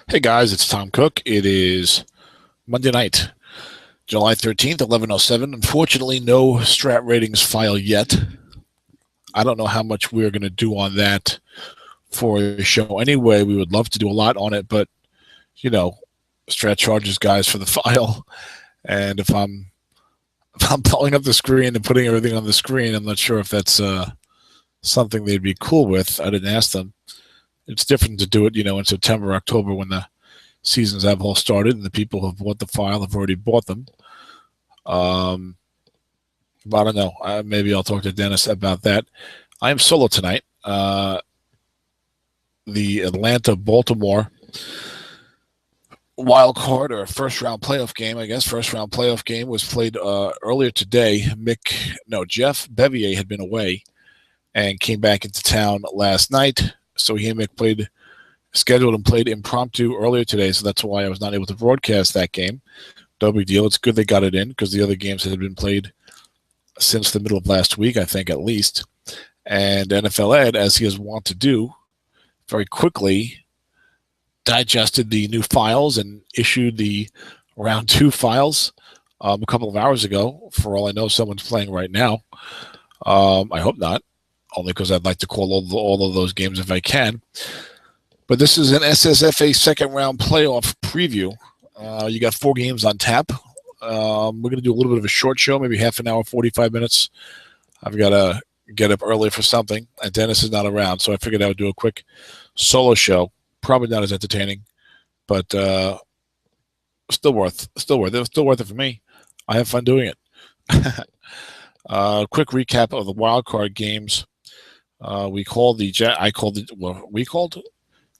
Hey guys, it's Tom Cooke. It is Monday night, July 13th, 11:07. Unfortunately, no strat ratings file yet. I don't know how much we're going to do on that for the show anyway. We would love to do a lot on it, but, strat charges guys for the file. And if I'm pulling up the screen and putting everything on the screen, I'm not sure if that's something they'd be cool with. I didn't ask them. It's different to do it, in September, October when the seasons have all started and the people who have bought the file have already bought them. But I don't know. Maybe I'll talk to Dennis about that. I am solo tonight. The Atlanta-Baltimore wild card or first-round playoff game, I guess. First-round playoff game was played earlier today. Jeff Bevier had been away and came back into town last night. So he and Mick scheduled and played impromptu earlier today, so that's why I was not able to broadcast that game. No big deal. It's good they got it in because the other games had been played since the middle of last week, I think, at least. And NFL Ed, as he is wont to do, very quickly digested the new files and issued the round 2 files a couple of hours ago. For all I know, someone's playing right now. I hope not, only because I'd like to call all of those games if I can. But this is an SSFA second-round playoff preview. You got 4 games on tap. We're going to do a little bit of a short show, maybe half an hour, 45 minutes. I've got to get up early for something, and Dennis is not around, so I figured I would do a quick solo show. Probably not as entertaining, but still worth it. Still worth it for me. I have fun doing it. Quick recap of the wild card games.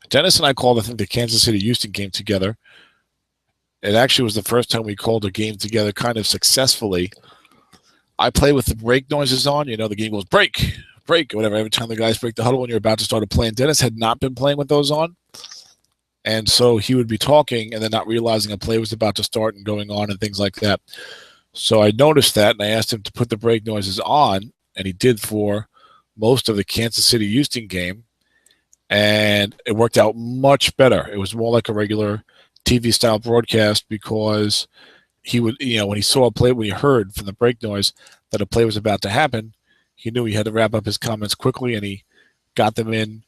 Dennis and I called, I think, the Kansas City-Houston game together. It actually was the first time we called a game together kind of successfully. I play with the break noises on. The game goes break, whatever. Every time the guys break the huddle when you're about to start a play. And Dennis had not been playing with those on. And so he would be talking and then not realizing a play was about to start and going on and things like that. So I noticed that, and I asked him to put the break noises on, and he did for most of the Kansas City-Houston game. And it worked out much better. It was more like a regular TV-style broadcast because he would, when he saw a play, when he heard from the break noise that a play was about to happen, he knew he had to wrap up his comments quickly, and he got them in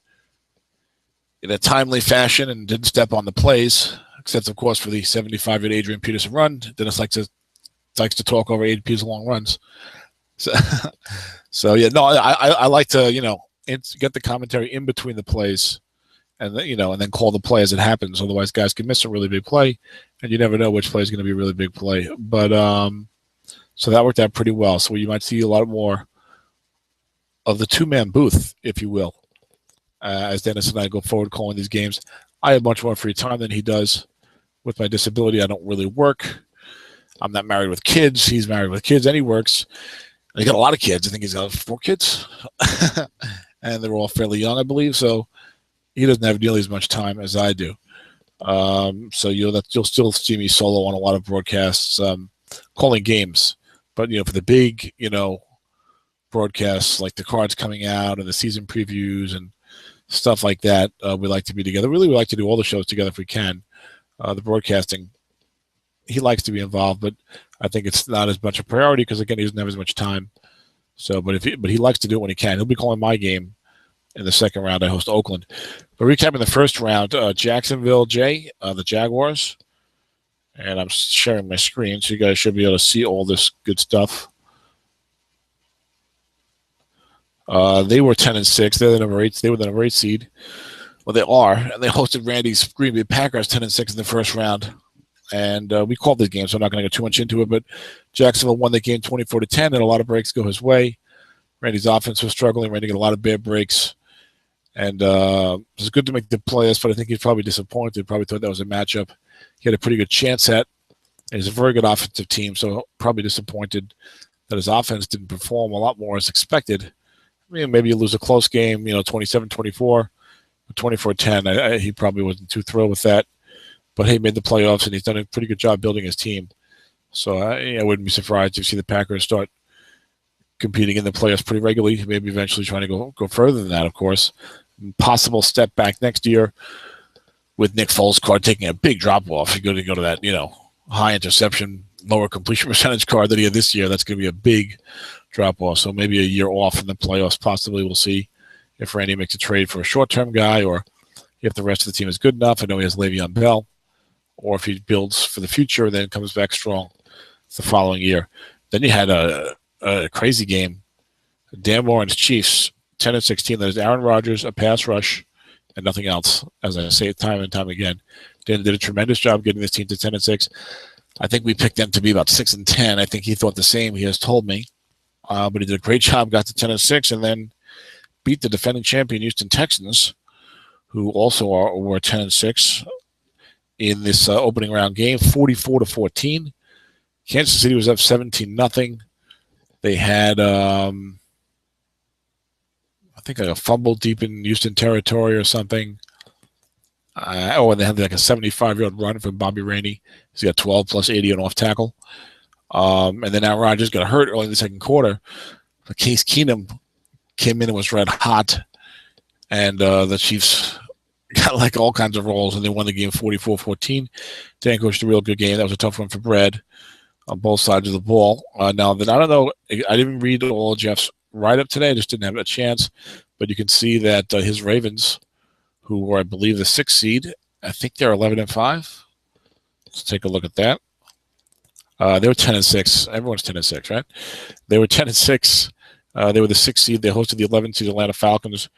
a timely fashion and didn't step on the plays, except, of course, for the 75-yard Adrian Peterson run. Dennis likes to talk over ADP's long runs. So yeah, no, I like to, get the commentary in between the plays, and then call the play as it happens. Otherwise, guys can miss a really big play, and you never know which play is going to be a really big play. But so that worked out pretty well. So you might see a lot more of the two-man booth, if you will, as Dennis and I go forward calling these games. I have much more free time than he does. With my disability, I don't really work. I'm not married with kids. He's married with kids, and he works. And he got a lot of kids. I think he's got 4 kids. And they're all fairly young, I believe. So he doesn't have nearly as much time as I do. So you'll still see me solo on a lot of broadcasts, calling games. But for the big broadcasts like the cards coming out and the season previews and stuff like that, we like to be together. Really, we like to do all the shows together if we can. The broadcasting, he likes to be involved, but I think it's not as much a priority because, again, he doesn't have as much time. So, but he likes to do it when he can. He'll be calling my game in the second round. I host Oakland. But recapping the first round, Jacksonville, the Jaguars. And I'm sharing my screen, so you guys should be able to see all this good stuff. They were 10-6. They're the number 8. They were the number 8 seed. Well, they are, and they hosted Randy's Green Bay Packers 10-6 in the first round. And we called this game, so I'm not going to go too much into it. But Jacksonville won the game 24-10, and a lot of breaks go his way. Randy's offense was struggling. Randy got a lot of bad breaks. And it was good to make the playoffs, but I think he's probably disappointed. Probably thought that was a matchup he had a pretty good chance at. And he's a very good offensive team, so probably disappointed that his offense didn't perform a lot more as expected. I mean, maybe you lose a close game, 27-24, 24-10. He probably wasn't too thrilled with that. But he made the playoffs, and he's done a pretty good job building his team. So I wouldn't be surprised to see the Packers start competing in the playoffs pretty regularly, maybe eventually trying to go further than that, of course. Possible step back next year. with Nick Foles' card taking a big drop off. You're going to go to that, high interception, lower completion percentage card that he had this year. That's going to be a big drop off. So maybe a year off in the playoffs. Possibly we'll see if Randy makes a trade for a short-term guy or if the rest of the team is good enough. I know he has Le'Veon Bell, or if he builds for the future and then comes back strong the following year. Then you had a crazy game. Dan Moran's Chiefs, 10-16. That is Aaron Rodgers, a pass rush, and nothing else. As I say time and time again, Dan did a tremendous job getting this team to 10-6. I think we picked them to be about 6-10. I think he thought the same. He has told me, but he did a great job. Got to 10-6, and then beat the defending champion Houston Texans, who also were 10-6 in this opening round game, 44-14. Kansas City was up 17-0. They had, I think, like a fumble deep in Houston territory or something. And they had like a 75-yard run from Bobby Rainey. He's got 12 plus 80 on off tackle. And then Aaron Rodgers got hurt early in the second quarter. But Case Keenum came in and was red hot. And the Chiefs got like all kinds of rolls, and they won the game 44-14. Dan coached a real good game. That was a tough one for Brad on both sides of the ball. Now, then I don't know. I didn't read all of Jeff's write-up today. I just didn't have a chance. But you can see that his Ravens, who were, I believe, the 6th seed, I think they're 11-5. Let's take a look at that. They were 10-6. Everyone's 10-6, right? They were 10-6. They were the 6th seed. They hosted the 11th seed Atlanta Falcons,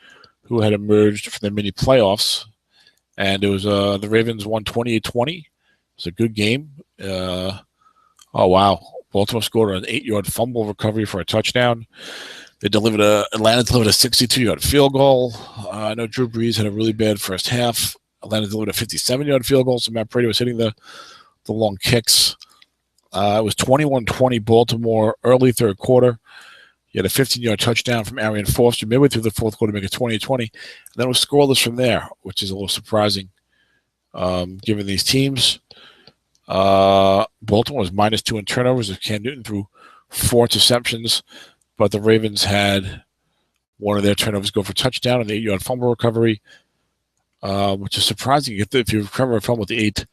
who had emerged from the mini playoffs. And it was the Ravens won 28-20. It was a good game. Oh, wow. Baltimore scored an 8-yard fumble recovery for a touchdown. Atlanta delivered a 62-yard field goal. I know Drew Brees had a really bad first half. Atlanta delivered a 57-yard field goal, so Matt Brady was hitting the long kicks. It was 21-20 Baltimore early third quarter. You had a 15-yard touchdown from Arian Foster midway through the fourth quarter to make it 20-20. And then it was scoreless from there, which is a little surprising given these teams. Baltimore was -2 in turnovers as Cam Newton threw 4 interceptions, but the Ravens had one of their turnovers go for touchdown and the 8-yard fumble recovery, which is surprising. If you recover a fumble with the 8,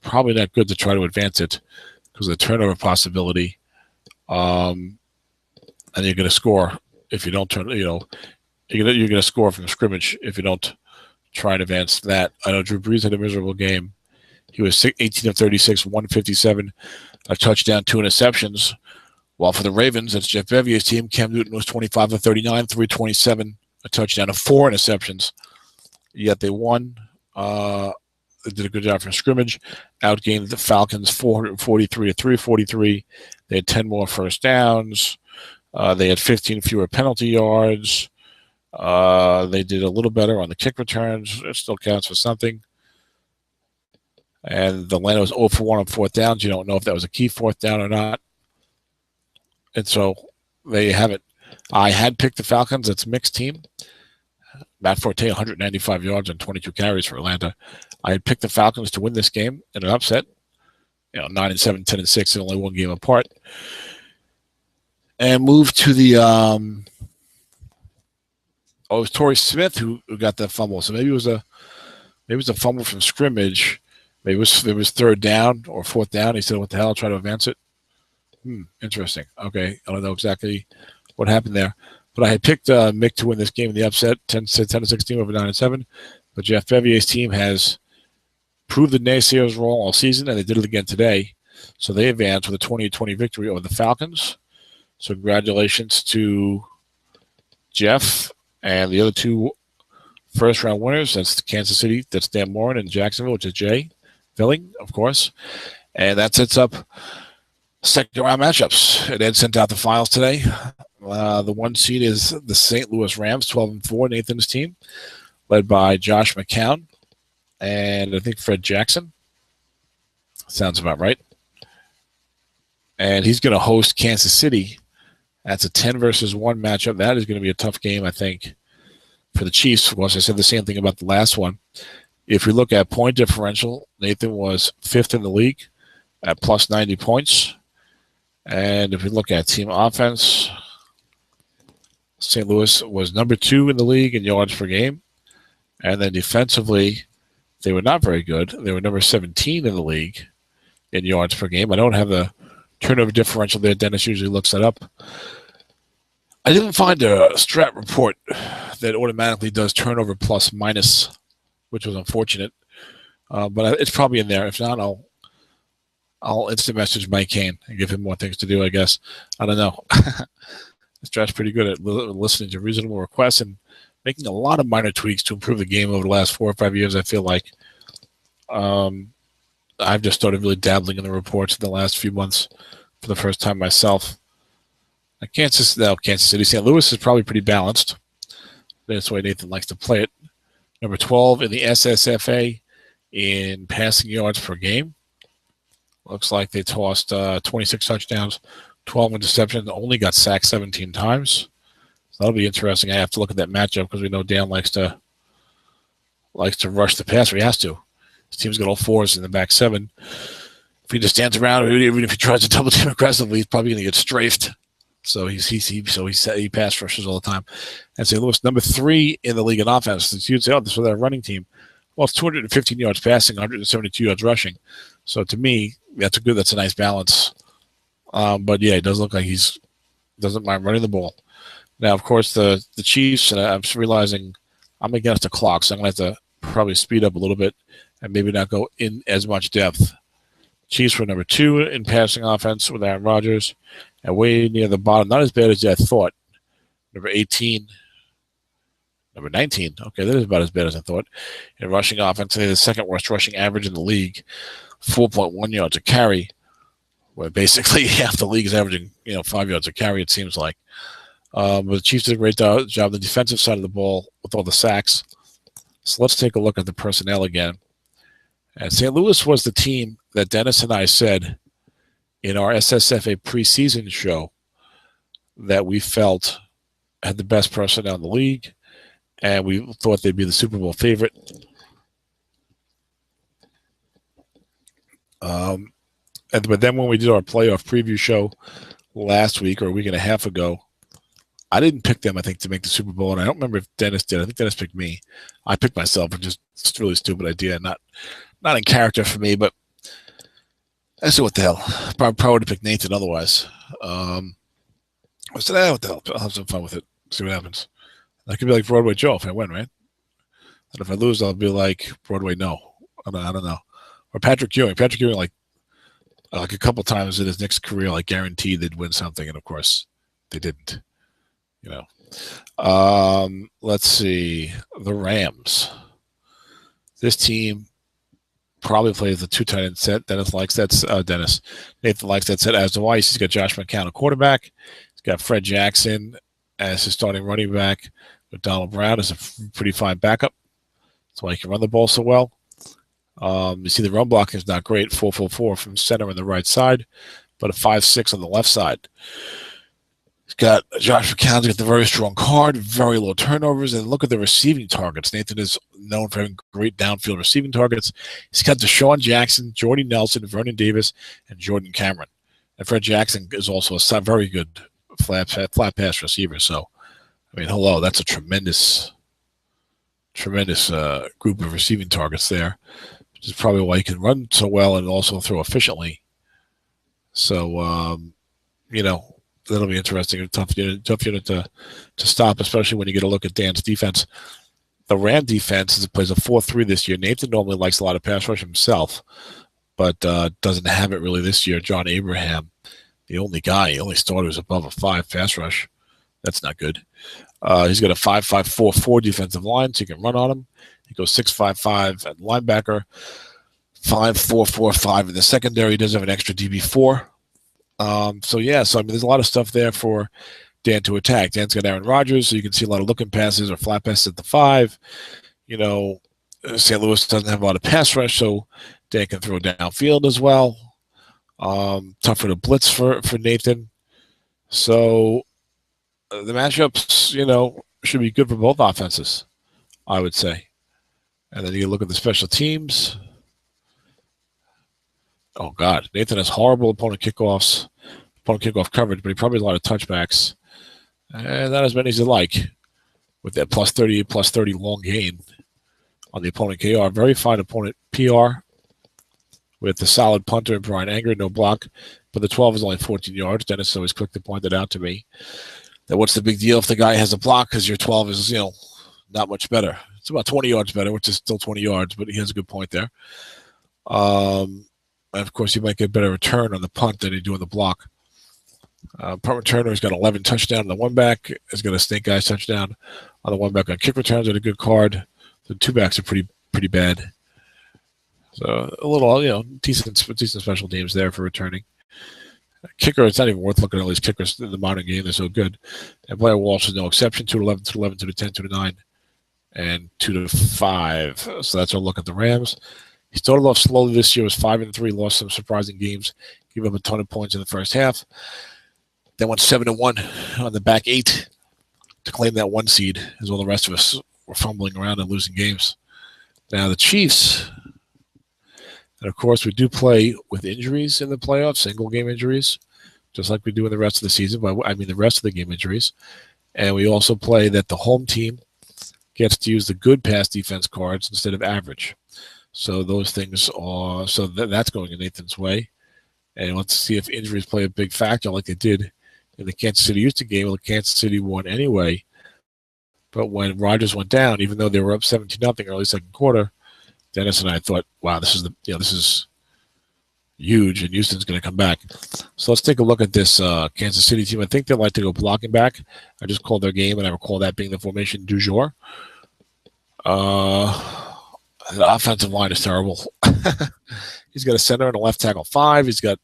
probably not good to try to advance it because of the turnover possibility. And you're going to score if you don't you're going to score from scrimmage if you don't try and advance that. I know Drew Brees had a miserable game. He was 18 of 36, 157, a touchdown, 2 interceptions. While for the Ravens, that's Jeff Bevier's team, Cam Newton was 25 of 39, 327, a touchdown, and 4 interceptions. Yet they won. They did a good job from scrimmage. Outgained the Falcons 443 to 343. They had 10 more first downs. They had 15 fewer penalty yards. They did a little better on the kick returns. It still counts for something. And Atlanta was 0 for 1 on fourth downs. You don't know if that was a key fourth down or not. And so there you have it. I had picked the Falcons. That's a mixed team. Matt Forte, 195 yards and 22 carries for Atlanta. I had picked the Falcons to win this game in an upset. 9-7, 10-6, and only one game apart. And moved to the it was Torrey Smith who got that fumble. So maybe it was a fumble from scrimmage. Maybe it was third down or fourth down. He said, "What the hell? I'll try to advance it." Interesting. Okay, I don't know exactly what happened there, but I had picked Mick to win this game in the upset, 10-16 over 9-7. But Jeff Bevier's team has proved the naysayers wrong all season, and they did it again today. So they advanced with a 20-20 victory over the Falcons. So congratulations to Jeff and the other 2 first-round winners. That's Kansas City, that's Dan Moran, and Jacksonville, which is Jay Filling, of course. And that sets up second-round matchups. And Ed sent out the files today. The 1 seed is the St. Louis Rams, 12-4, Nathan's team, led by Josh McCown and I think Fred Jackson. Sounds about right. And he's going to host Kansas City. That's a 10 versus 1 matchup. That is going to be a tough game, I think, for the Chiefs. Of course, I said the same thing about the last one. If we look at point differential, Nathan was 5th in the league at plus 90 points. And if we look at team offense, St. Louis was number 2 in the league in yards per game. And then defensively, They were not very good. They were number 17 in the league in yards per game. I don't have the turnover differential there. Dennis usually looks that up. I didn't find a strat report that automatically does turnover plus minus, which was unfortunate. But it's probably in there. If not, I'll instant message Mike Kane and give him more things to do, I guess. I don't know. This draft's pretty good at listening to reasonable requests and making a lot of minor tweaks to improve the game over the last 4 or 5 years, I feel like. I've just started really dabbling in the reports in the last few months for the first time myself. Kansas City. St. Louis is probably pretty balanced. That's the way Nathan likes to play it. Number 12 in the SSFA in passing yards per game. Looks like they tossed 26 touchdowns, 12 interceptions, only got sacked 17 times. So that'll be interesting. I have to look at that matchup because we know Dan likes to rush the passer. He has to. His team's got all fours in the back seven. If he just stands around, or even if he tries to double team aggressively, he's probably going to get strafed. So he pass rushes all the time. And St. Louis, number 3 in the league in offense. You'd say, this is their running team. Well, it's 215 yards passing, 172 yards rushing. So to me, that's a nice balance. But yeah, it does look like he doesn't mind running the ball. Now, of course, the Chiefs, and I'm realizing I'm against the clock, so I'm going to have to probably speed up a little bit and maybe not go in as much depth. Chiefs were number 2 in passing offense with Aaron Rodgers, and way near the bottom, not as bad as I thought. Number 18, number 19. Okay, that is about as bad as I thought. In rushing offense, they're the second worst rushing average in the league, 4.1 yards a carry, where basically half the league is averaging 5 yards a carry, it seems like. But the Chiefs did a great job on the defensive side of the ball with all the sacks. So let's take a look at the personnel again. And St. Louis was the team that Dennis and I said in our SSFA preseason show that we felt had the best personnel in the league, and we thought they'd be the Super Bowl favorite. But then when we did our playoff preview show last week or a week and a half ago, I didn't pick them, I think, to make the Super Bowl, and I don't remember if Dennis did. I think Dennis picked me. I picked myself, which is just a really stupid idea, not in character for me, but I said, what the hell? Probably would have picked Nathan otherwise. I said, what the hell? I'll have some fun with it, see what happens. I could be like Broadway Joe if I win, right? And if I lose, I'll be like Broadway no. I don't know. Or Patrick Ewing. Patrick Ewing, like a couple times in his next career, like guaranteed they'd win something, and of course they didn't. Let's see. The Rams. This team probably plays the 2 tight end set. Nathan likes that set as the Weiss. He's got Josh McCown, a quarterback. He's got Fred Jackson as his starting running back, with Donald Brown as a pretty fine backup. That's why he can run the ball so well. You see the run blocking is not great, 4-4-4 from center on the right side, but a 5-6 on the left side. He's got Josh McCown's got the very strong card, very low turnovers, and look at the receiving targets. Nathan is known for having great downfield receiving targets. He's got Deshaun Jackson, Jordy Nelson, Vernon Davis, and Jordan Cameron. And Fred Jackson is also a very good flat pass receiver. So, I mean, hello, that's a tremendous group of receiving targets there, which is probably why he can run so well and also throw efficiently. So, that'll be interesting. A tough unit to stop, especially when you get a look at Dan's defense. The Ram defense plays a 4-3 this year. Nathan normally likes a lot of pass rush himself, but doesn't have it really this year. John Abraham, the only starter who's above a 5 pass rush. That's not good. He's got a 5-5-4-4 defensive line, so you can run on him. He goes 6-5-5 at linebacker, 5-4-4-5 in the secondary. He does have an extra DB4. So I mean, there's a lot of stuff there for Dan to attack. Dan's got Aaron Rodgers, so you can see a lot of looking passes or flat passes at the 5. St. Louis doesn't have a lot of pass rush, so Dan can throw downfield as well. Tougher to blitz for Nathan. So the matchups, should be good for both offenses, I would say. And then you look at the special teams. Oh, God. Nathan has horrible opponent kickoff coverage, but he probably has a lot of touchbacks. And not as many as he'd like with that plus 30 long gain. on the opponent KR. Very fine opponent PR with the solid punter, Brian Anger, no block. But the 12 is only 14 yards. Dennis always quick to point that out to me. That what's the big deal if the guy has a block because your 12 is, not much better. It's about 20 yards better, which is still 20 yards, but he has a good point there. And of course, you might get better return on the punt than you do on the block. Punt returner has got 11 touchdowns on the one back. Has got a snake guys touchdown on the one back. On kick returns at a good card. The two backs are pretty bad. So a little, decent special teams there for returning. Kicker, it's not even worth looking at all these kickers in the modern game. They're so good. And Blair Walsh is no exception. 2 to 11, 2 to 11, 2 to 10, 2 to 9, and 2 to 5. So that's our look at the Rams. He started off slowly this year. Was 5-3. Lost some surprising games. Gave up a ton of points in the first half. Then went 7-1 on the back 8 to claim that 1 seed, as all the rest of us were fumbling around and losing games. Now the Chiefs. And, of course, we do play with injuries in the playoffs, single-game injuries, just like we do in the rest of the season. But I mean the rest of the game injuries. And we also play that the home team gets to use the good pass defense cards instead of average. So those things are – so that's going in Nathan's way. And let's see if injuries play a big factor like they did in the Kansas City-Houston game. Well, Kansas City won anyway. But when Rodgers went down, even though they were up 17-0 early second quarter, Dennis and I thought, wow, this is huge, and Houston's going to come back. So let's take a look at this Kansas City team. I think they like to go blocking back. I just called their game, and I recall that being the formation du jour. The offensive line is terrible. He's got a center and a left tackle 5. He's got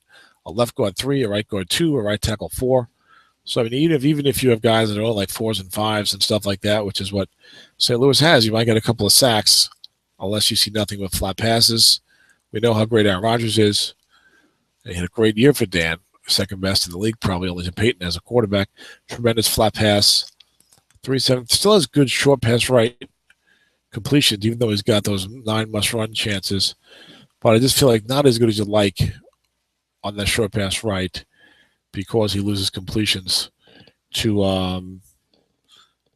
a left guard 3, a right guard 2, a right tackle 4. So, I mean, even if you have guys that are all like 4s and 5s and stuff like that, which is what St. Louis has, you might get a couple of sacks. Unless you see nothing but flat passes. We know how great Aaron Rodgers is. And he had a great year for Dan, second best in the league, probably only to Peyton as a quarterback. Tremendous flat pass. 3-7. Still has good short pass right completions, even though he's got those 9 must-run chances. But I just feel like not as good as you'd like on that short pass right because he loses completions to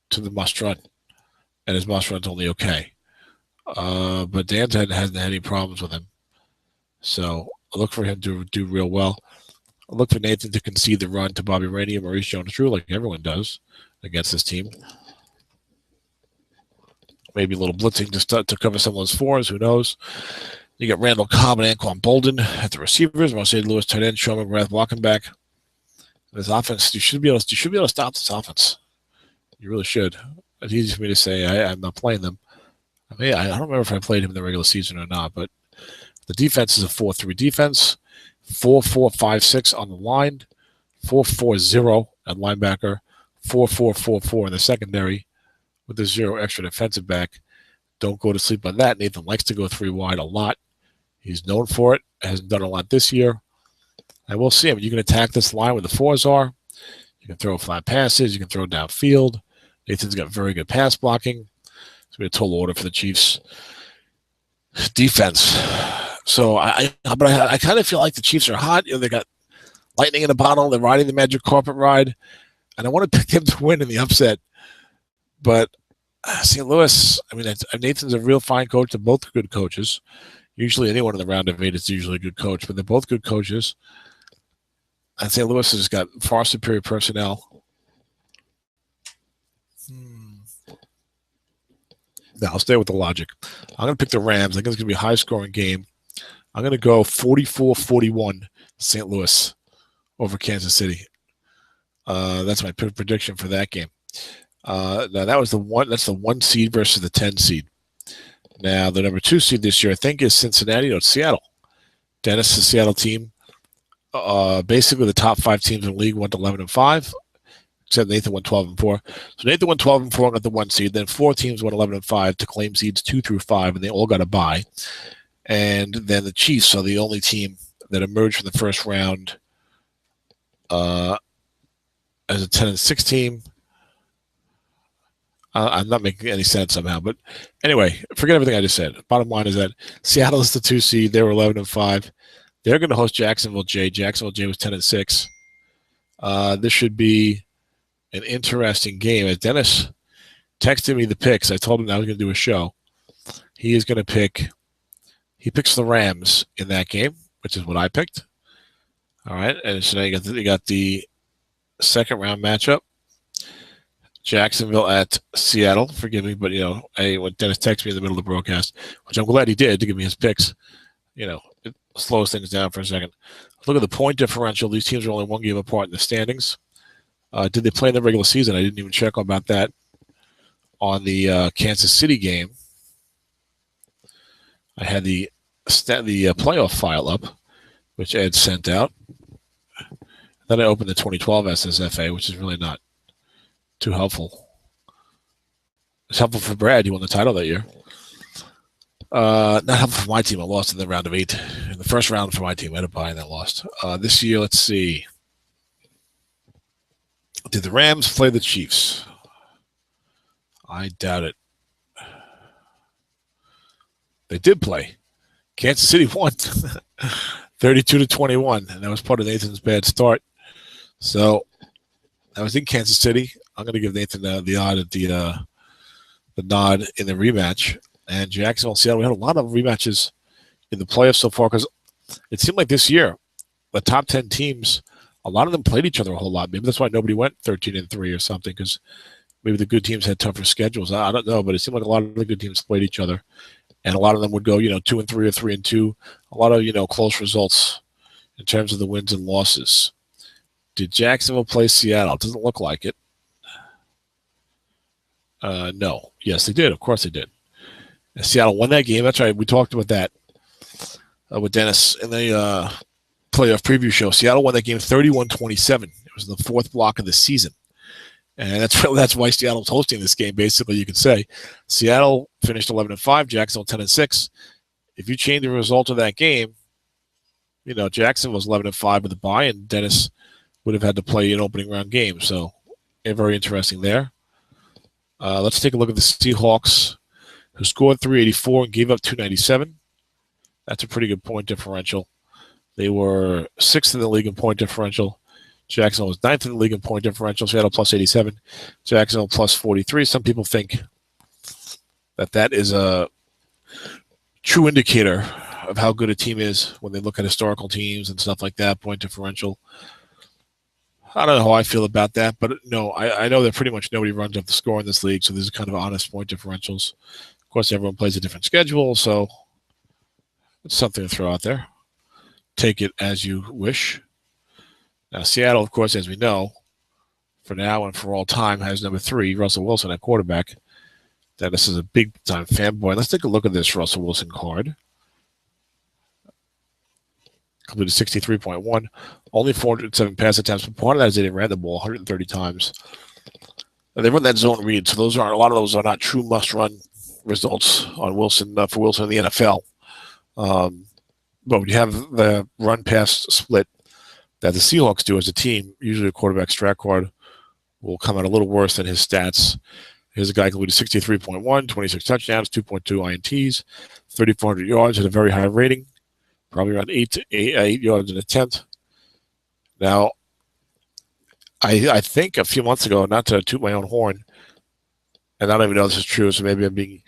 the must-run. And his must-run's only okay. But Dan hasn't had any problems with him. So I look for him to do real well. I look for Nathan to concede the run to Bobby Rainey and Maurice Jones-Drew like everyone does against this team. Maybe a little blitzing to cover some of those 4s. Who knows? You got Randall Cobb and Anquan Bolden at the receivers. Marcel Lewis tight end, Sean McGrath blocking back. This offense, you should be able to stop this offense. You really should. It's easy for me to say I'm not playing them. I mean, I don't remember if I played him in the regular season or not, but the defense is a 4-3 defense, 4-4-5-6 on the line, 4-4-0 at linebacker, 4-4-4-4 in the secondary with the 0 extra defensive back. Don't go to sleep on that. Nathan likes to go 3 wide a lot. He's known for it. Hasn't done a lot this year. And we'll see. I mean, you can attack this line where the 4s are. You can throw flat passes. You can throw downfield. Nathan's got very good pass blocking. It's going to be a tall order for the Chiefs' defense. So I kind of feel like the Chiefs are hot. They got lightning in a bottle. They're riding the magic carpet ride, and I want to pick them to win in the upset. But St. Louis, I mean, Nathan's a real fine coach. They're both good coaches. Usually, anyone in the round of 8 is usually a good coach, but they're both good coaches. And St. Louis has got far superior personnel. Now, I'll stay with the logic. I'm going to pick the Rams. I think it's going to be a high-scoring game. I'm going to go 44-41 St. Louis over Kansas City. That's my prediction for that game. Now, that's the 1 seed versus the 10 seed. Now, the number 2 seed this year, I think, is Cincinnati or Seattle. Dennis, the Seattle team. Basically, the top 5 teams in the league went 11-5. Except Nathan went 12-4. So Nathan went 12-4 and got the 1 seed. Then 4 teams went 11-5 to claim seeds 2 through 5, and they all got a bye. And then the Chiefs are the only team that emerged from the first round as a 10-6 team. I'm not making any sense somehow, but anyway, forget everything I just said. Bottom line is that Seattle is the 2 seed. They were 11-5. They're going to host Jacksonville J. Jacksonville J was 10-6. This should be an interesting game. As Dennis texted me the picks, I told him I was going to do a show. he is going to pick. He picks the Rams in that game, which is what I picked. All right, and so now you got the second round matchup. Jacksonville at Seattle. Forgive me, but when Dennis texted me in the middle of the broadcast, which I'm glad he did to give me his picks, it slows things down for a second. Look at the point differential. These teams are only one game apart in the standings. Did they play in the regular season? I didn't even check about that on the Kansas City game. I had the playoff file up, which Ed sent out. Then I opened the 2012 SSFA, which is really not too helpful. It's helpful for Brad. He won the title that year. Not helpful for my team. I lost in the round of 8. In the first round for my team, I had a bye and then lost. This year, let's see. Did the Rams play the Chiefs? I doubt it. They did play. Kansas City won 32-21, and that was part of Nathan's bad start. So I was in Kansas City. I'm going to give Nathan the nod in the rematch. And Jacksonville, Seattle, we had a lot of rematches in the playoffs so far because it seemed like this year, the top 10 teams, a lot of them played each other a whole lot. Maybe that's why nobody went 13-3 or something, because maybe the good teams had tougher schedules. I don't know, but it seemed like a lot of the good teams played each other. And a lot of them would go, 2-3 or 3-2. A lot of, close results in terms of the wins and losses. Did Jacksonville play Seattle? It doesn't look like it. No. Yes, they did. Of course they did. And Seattle won that game. That's right. We talked about that with Dennis in the playoff preview show. Seattle won that game 31-27. It was the fourth block of the season. And that's why Seattle's hosting this game, basically, you could say. Seattle finished 11-5, Jacksonville 10-6. If you change the result of that game, Jacksonville was 11-5 with a bye, and Dennis would have had to play an opening round game. So, very interesting there. Let's take a look at the Seahawks, who scored 384 and gave up 297. That's a pretty good point differential. They were 6th in the league in point differential. Jacksonville was 9th in the league in point differential. Seattle plus 87. Jacksonville plus 43. Some people think that is a true indicator of how good a team is when they look at historical teams and stuff like that, point differential. I don't know how I feel about that, but no, I know that pretty much nobody runs up the score in this league, so this is kind of honest point differentials. Of course, everyone plays a different schedule, so it's something to throw out there. Take it as you wish. Now, Seattle, of course, as we know, for now and for all time, has number 3, Russell Wilson, at quarterback. Dennis is a big-time fanboy. Let's take a look at this Russell Wilson card. Completed 63.1. Only 407 pass attempts, but part of that is they didn't ran the ball 130 times. And they run that zone read, so a lot of those are not true must-run results on Wilson for Wilson in the NFL. But when you have the run-pass split that the Seahawks do as a team, usually a quarterback strat card will come out a little worse than his stats. Here's a guy completed 63.1, 26 touchdowns, 2.2 INTs, 3,400 yards, had a very high rating, probably around 8 yards an attempt. Now, I think a few months ago, not to toot my own horn, and I don't even know if this is true, so maybe I'm being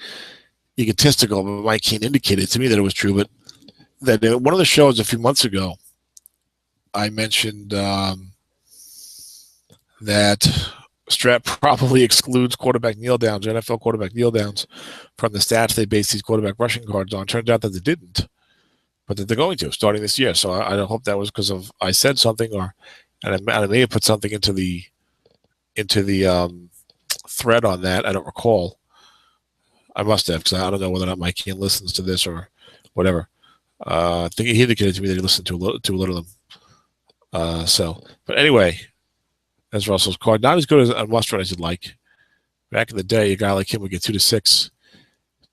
egotistical, but Mike Keane indicated to me that it was true, but that one of the shows a few months ago, I mentioned that Strat probably excludes quarterback kneel downs, NFL quarterback kneel downs, from the stats they base these quarterback rushing cards on. Turns out that they didn't, but that they're going to starting this year. So I hope that was because of I said something, and I may have put something into the thread on that. I don't recall. I must have, because I don't know whether or not Mike Keane listens to this or whatever. I think he indicated to me that he listened to a little of them. But anyway, that's Russell's card. Not as good as on must run as you'd like. Back in the day, a guy like him would get 2 to 6,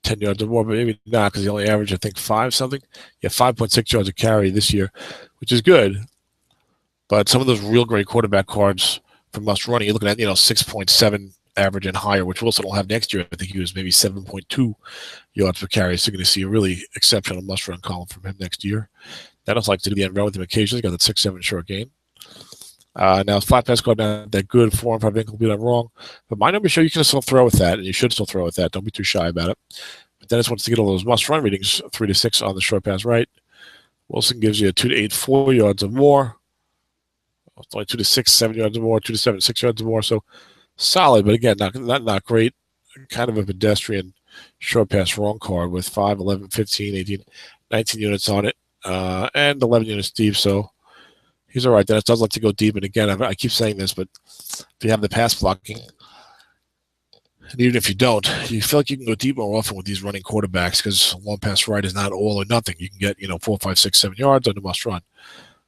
10 yards or more, but maybe not, because he only averaged, I think, 5 something. Yeah, 5.6 yards a carry this year, which is good. But some of those real great quarterback cards for must running, you're looking at 6.7 average and higher, which Wilson will have next year. I think he was maybe 7.2 yards per carry. So you're going to see a really exceptional must run column from him next year. Dennis likes to do the end run with him occasionally. Got that 6-7 short game. Now, his flat pass card not that good. 4 and 5 incomplete. I'm wrong. But my numbers show you can still throw with that, and you should still throw with that. Don't be too shy about it. Dennis wants to get all those must-run ratings, 3 to 6 on the short pass right. Wilson gives you a 2 to 8, 4 yards or more. It's only 2 to 6, 7 yards or more. 2 to 7, 6 yards or more. So solid, but again, not great. Kind of a pedestrian short pass wrong card with 5, 11, 15, 18, 19 units on it, and 11 units deep. So he's all right. Dennis does like to go deep, and again, I keep saying this, but if you have the pass blocking, and even if you don't, you feel like you can go deep more often with these running quarterbacks because long pass right is not all or nothing. You can get 4, 5, 6, 7 yards on the must run.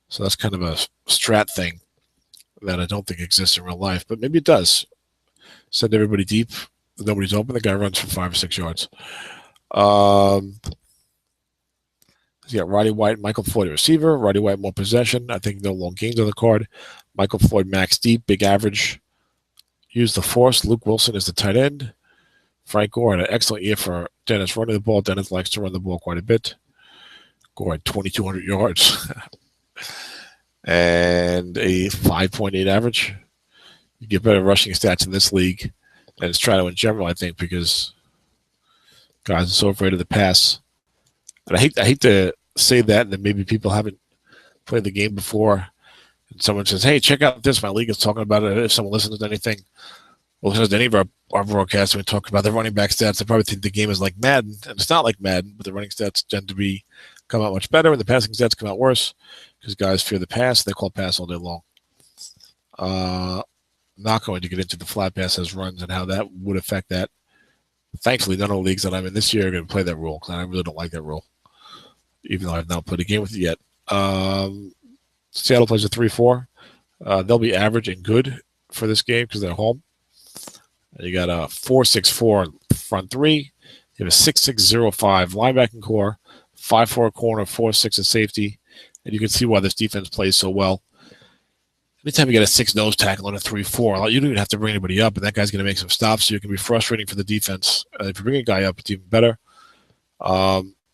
So that's kind of a strat thing that I don't think exists in real life, but maybe it does. Send everybody deep. Nobody's open. The guy runs for 5 or 6 yards. You got Roddy White, Michael Floyd, a receiver. Roddy White, more possession. I think no long gains on the card. Michael Floyd, max deep, big average. Use the force. Luke Wilson is the tight end. Frank Gore had an excellent year for Dennis running the ball. Dennis likes to run the ball quite a bit. Gore had 2,200 yards and a 5.8 average. You get better rushing stats in this league than Strato in general, I think, because guys are so afraid of the pass. And I hate to say that, and then maybe people haven't played the game before. And someone says, hey, check out this. My league is talking about it. If someone listens to anything, well, listens to any of our broadcasts, we talk about the running back stats. They probably think the game is like Madden, and it's not like Madden, but the running stats tend to come out much better, and the passing stats come out worse because guys fear the pass. They call pass all day long. Not going to get into the flat pass as runs and how that would affect that. Thankfully, none of the leagues that I'm in this year are going to play that rule because I really don't like that rule, even though I've not played a game with it yet. Seattle plays a 3-4. They'll be average and good for this game because they're home. You got a 4-6-4 front three. You have a 6-6-0-5 linebacking core, 5-4 corner, 4-6 at safety. And you can see why this defense plays so well. Anytime you get a 6 nose tackle on a 3-4, you don't even have to bring anybody up, and that guy's going to make some stops, so it can be frustrating for the defense. If you bring a guy up, it's even better.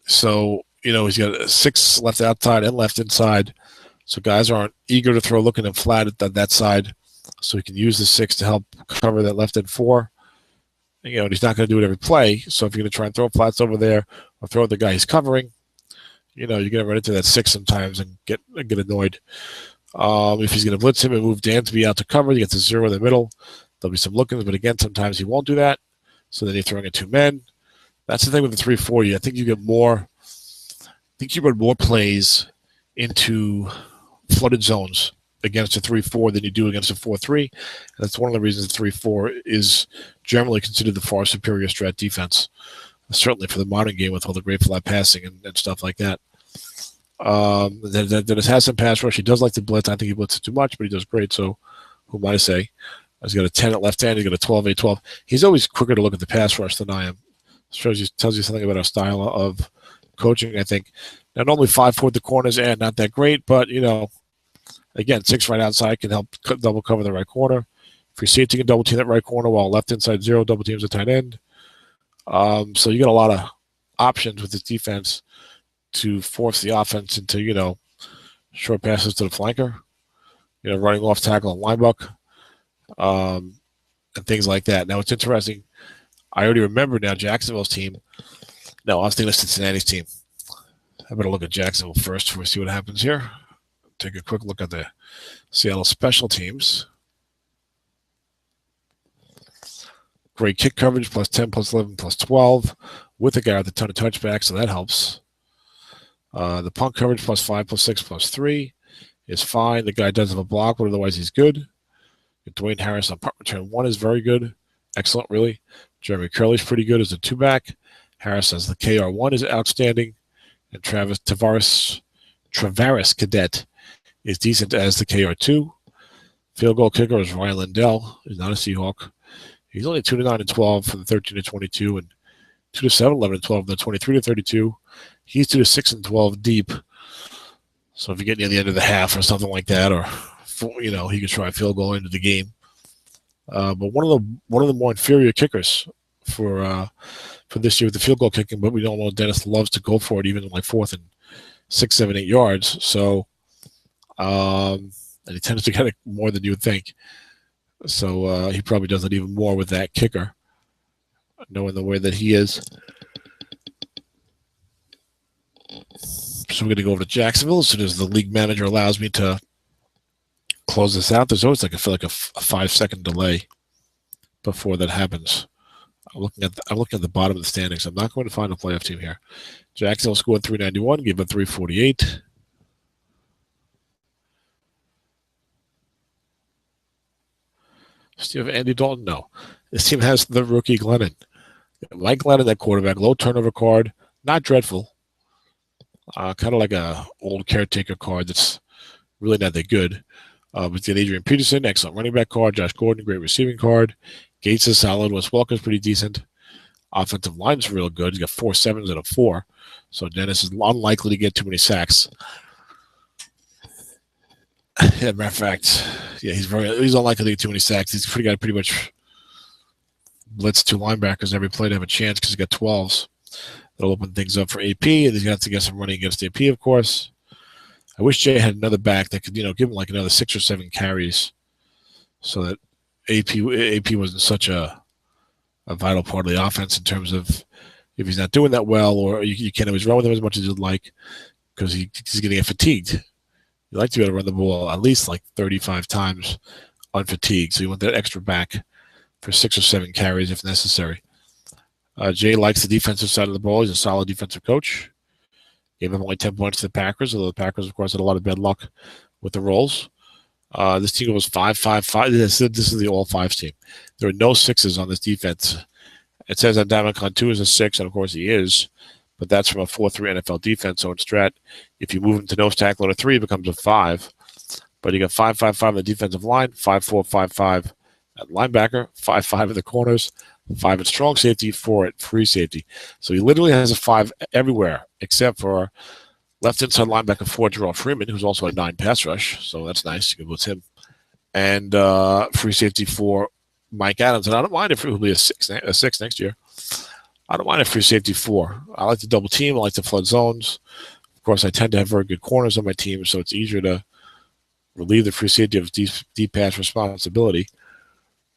So, he's got a 6 left outside and left inside. So guys aren't eager to throw, looking at him flat at that side. So he can use the 6 to help cover that left end 4. And, he's not going to do it every play. So if you're going to try and throw flats over there or throw at the guy he's covering, you're going to run into that 6 sometimes and get annoyed. If he's going to blitz him and move Dansby out to cover, he gets a 0 in the middle. There'll be some lookings, but again, sometimes he won't do that. So then you're throwing in 2 men. That's the thing with the 3-4. I think you get more. I think you run more plays into flooded zones against a 3-4 than you do against a 4-3. And that's one of the reasons the 3-4 is generally considered the far superior strat defense, certainly for the modern game with all the great flat passing and stuff like that. Dennis has some pass rush. He does like to blitz. I think he blitzes too much, but he does great. So who might I say? He's got a 10 at left hand. He's got a 12, 8, 12. He's always quicker to look at the pass rush than I am. Tells you something about our style of coaching, I think. Now, normally 5-4 at the corners and not that great, but, again, 6 right outside can help double cover the right corner. Free safety can double team that right corner while left inside 0 double teams the tight end. So you got a lot of options with this defense to force the offense into, short passes to the flanker, running off tackle and linebacker, and things like that. Now, it's interesting. I already remember now Jacksonville's team. No, I was thinking of Cincinnati's team. I better look at Jacksonville first before we see what happens here. Take a quick look at the Seattle special teams. Great kick coverage, plus 10, plus 11, plus 12, with a guy with a ton of touchbacks, so that helps. The punt coverage, plus 5, plus 6, plus 3, is fine. The guy does have a block, but otherwise he's good. Dwayne Harris on punt return 1 is very good. Excellent, really. Jeremy Curley's pretty good as a 2-back. Harris as the KR1 is outstanding. And Travaris Cadet is decent as the KR2. Field goal kicker is Ryan Lindell. He's not a Seahawk. He's only 2-9-12 from the 13-22 and 2-7, 11-12 from the 23-32. He's 2-6-12 deep. So if you get near the end of the half or something like that, or he could try a field goal into the game. But one of the more inferior kickers for this year with the field goal kicking, but we don't know Dennis loves to go for it even in like 4th and 6, 7, 8 yards. So and he tends to get it more than you would think. So he probably does it even more with that kicker, knowing the way that he is. So we're going to go over to Jacksonville as soon as the league manager allows me to close this out. There's always I feel like a 5-second delay before that happens. I'm looking at the bottom of the standings. I'm not going to find a playoff team here. Jacksonville scored 391, gave up 348. Do you have Andy Dalton? No. This team has the rookie Glennon. Mike Glennon, that quarterback, low turnover card, not dreadful. Kind of like a old caretaker card that's really not that good. But then Adrian Peterson, excellent running back card. Josh Gordon, great receiving card. Gates is solid. Wes Welker's pretty decent. Offensive line's real good. He's got 4 7s and a 4. So Dennis is unlikely to get too many sacks. Yeah, matter of fact, yeah, he's unlikely to get too many sacks. He's pretty much blitz 2 linebackers every play to have a chance because he's got 12s. That'll open things up for AP, and he's got to get some running against AP, of course. I wish Jay had another back that could, give him like another 6 or 7 carries, so that AP wasn't such a vital part of the offense in terms of if he's not doing that well, or you can't always run with him as much as you'd like because he's going to get fatigued. You like to be able to run the ball at least like 35 times unfatigued, so you want that extra back for 6 or 7 carries if necessary. Jay likes the defensive side of the ball. He's a solid defensive coach. Gave him only 10 points to the Packers, although the Packers, of course, had a lot of bad luck with the rolls. This team was 5-5-5. This is the all-5s team. There are no 6s on this defense. It says that Damon 2 is a 6, and of course he is, but that's from a 4-3 NFL defense. So in strat, if you move him to nose tackle at a 3, it becomes a 5. But you got 5-5-5 on the defensive line, 5-4-5-5 at linebacker, 5-5 at the corners, 5 at strong safety, 4 at free safety. So he literally has a 5 everywhere except for left inside linebacker 4, Gerald Freeman, who's also a 9 pass rush. So that's nice. You can blitz him. And free safety 4, Mike Adams. And I don't mind if it will be a 6 next year. I don't mind a free safety 4. I like to double team. I like to flood zones. Of course, I tend to have very good corners on my team, so it's easier to relieve the free safety of deep pass responsibility.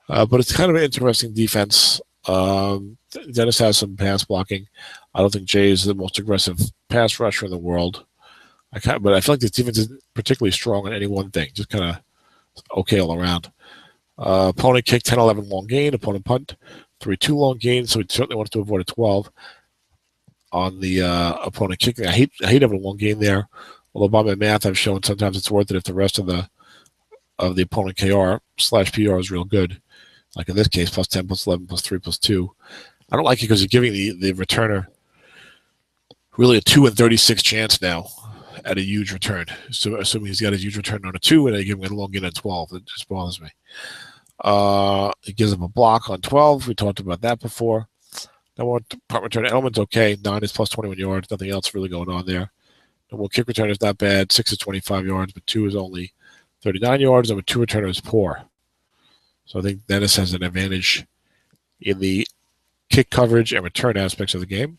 But it's kind of an interesting defense. Dennis has some pass blocking. I don't think Jay is the most aggressive pass rusher in the world. But I feel like this defense isn't particularly strong on any one thing. Just kind of okay all around. Opponent kick 10-11 long gain. Opponent punt 3-2 long gain. So he certainly wants to avoid a 12 on the opponent kicking. I hate having a long gain there. Although by my math, I've shown sometimes it's worth it if the rest of the opponent KR/PR is real good. Like in this case, plus 10, plus 11, plus 3, plus 2. I don't like it because you're giving the returner really a 2 in 36 chance now at a huge return. So assuming he's got a huge return on a 2 and I give him a long gain on 12, it just bothers me. It gives him a block on 12. We talked about that before. No more punt return element's okay. 9 is plus 21 yards. Nothing else really going on there. No more kick return is not bad. 6 is 25 yards, but 2 is only 39 yards. And a 2 returner is poor. So I think Dennis has an advantage in the kick coverage and return aspects of the game,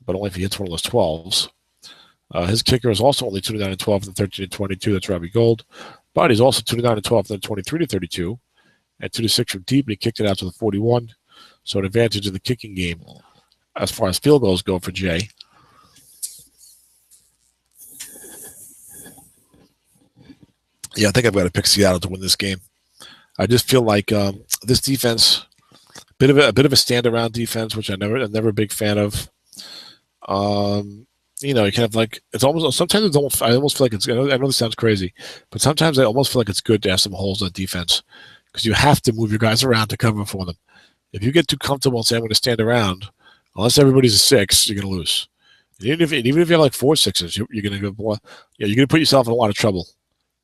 but only if he hits one of those 12s. His kicker is also only 29-12 and 13-22. That's Robbie Gold. But he's also 29-12 and 23-32 and 2-6 from deep, and he kicked it out to the 41. So an advantage in the kicking game as far as field goals go for Jay. Yeah, I think I've got to pick Seattle to win this game. I just feel like this defense, a bit of a stand-around defense, which I'm never a big fan of. You kind of like it's almost sometimes it's almost I almost feel like it's. I know this sounds crazy, but sometimes I almost feel like it's good to have some holes on defense because you have to move your guys around to cover for them. If you get too comfortable and say I'm going to stand around, unless everybody's a 6, you're going to lose. And even if you have like 4 6s, you're going to go. You're going to put yourself in a lot of trouble